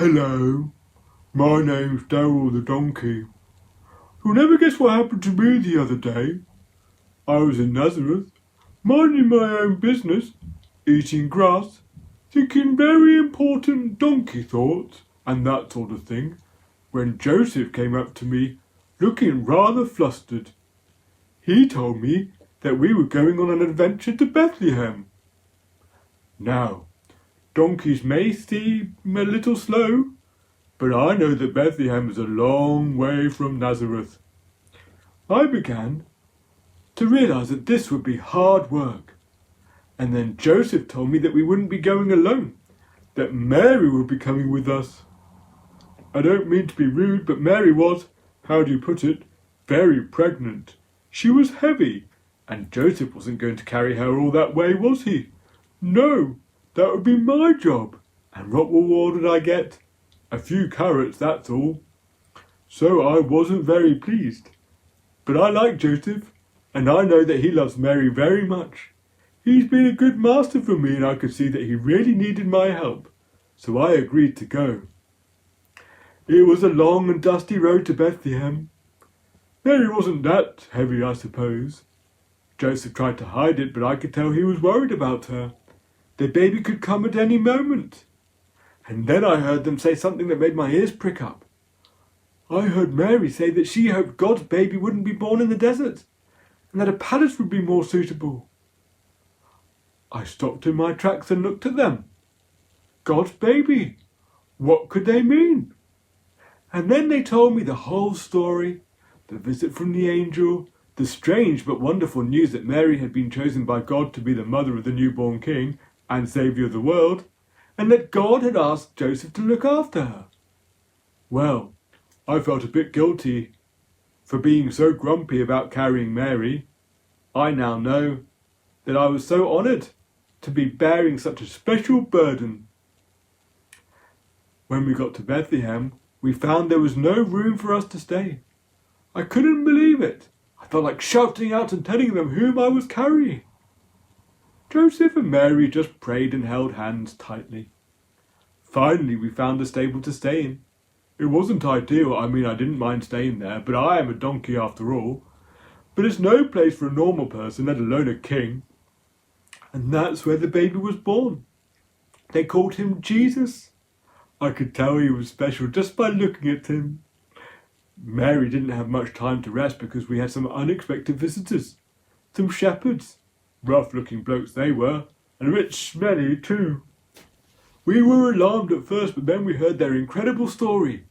Hello, my name's Darrell the donkey. You'll never guess what happened to me the other day. I was in Nazareth, minding my own business, eating grass, thinking very important donkey thoughts and that sort of thing, when Joseph came up to me, looking rather flustered. He told me that we were going on an adventure to Bethlehem. Now, donkeys may seem a little slow, but I know that Bethlehem is a long way from Nazareth. I began to realise that this would be hard work, and then Joseph told me that we wouldn't be going alone, that Mary would be coming with us. I don't mean to be rude, but Mary was, how do you put it, very pregnant. She was heavy, and Joseph wasn't going to carry her all that way, was he? No, that would be my job. And what reward did I get? A few carrots, that's all. So I wasn't very pleased. But I like Joseph, and I know that he loves Mary very much. He's been a good master for me, and I could see that he really needed my help. So I agreed to go. It was a long and dusty road to Bethlehem. Mary wasn't that heavy, I suppose. Joseph tried to hide it, but I could tell he was worried about her. The baby could come at any moment. And then I heard them say something that made my ears prick up. I heard Mary say that she hoped God's baby wouldn't be born in the desert, and that a palace would be more suitable. I stopped in my tracks and looked at them. God's baby. What could they mean? And then they told me the whole story, the visit from the angel, the strange but wonderful news that Mary had been chosen by God to be the mother of the newborn king and saviour of the world, and that God had asked Joseph to look after her. Well, I felt a bit guilty for being so grumpy about carrying Mary. I now know that I was so honoured to be bearing such a special burden. When we got to Bethlehem, we found there was no room for us to stay. I couldn't believe it. I felt like shouting out and telling them whom I was carrying. Joseph and Mary just prayed and held hands tightly. Finally, we found a stable to stay in. It wasn't ideal, I didn't mind staying there, but I am a donkey after all. But it's no place for a normal person, let alone a king. And that's where the baby was born. They called him Jesus. I could tell he was special just by looking at him. Mary didn't have much time to rest because we had some unexpected visitors. Some shepherds. Rough-looking blokes they were, and a bit smelly too. We were alarmed at first, but then we heard their incredible story.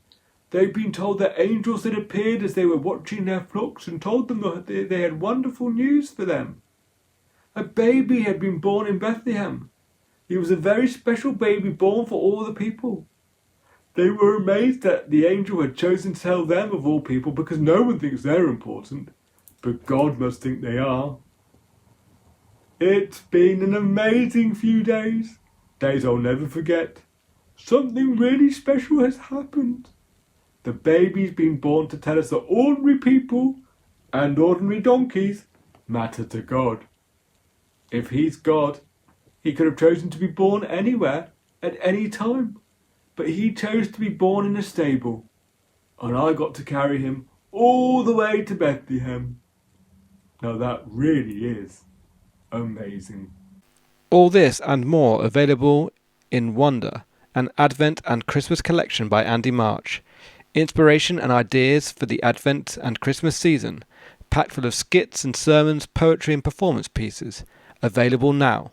They'd been told that angels had appeared as they were watching their flocks and told them that they had wonderful news for them. A baby had been born in Bethlehem. He was a very special baby born for all the people. They were amazed that the angel had chosen to tell them of all people because no one thinks they're important, but God must think they are. It's been an amazing few days. Days I'll never forget. Something really special has happened. The baby's been born to tell us that ordinary people and ordinary donkeys matter to God. If he's God, he could have chosen to be born anywhere, at any time. But he chose to be born in a stable, and I got to carry him all the way to Bethlehem. Now that really is amazing. All this and more available in Wonder, an Advent and Christmas collection by Andy March. Inspiration and ideas for the Advent and Christmas season, packed full of skits and sermons, poetry and performance pieces. Available now.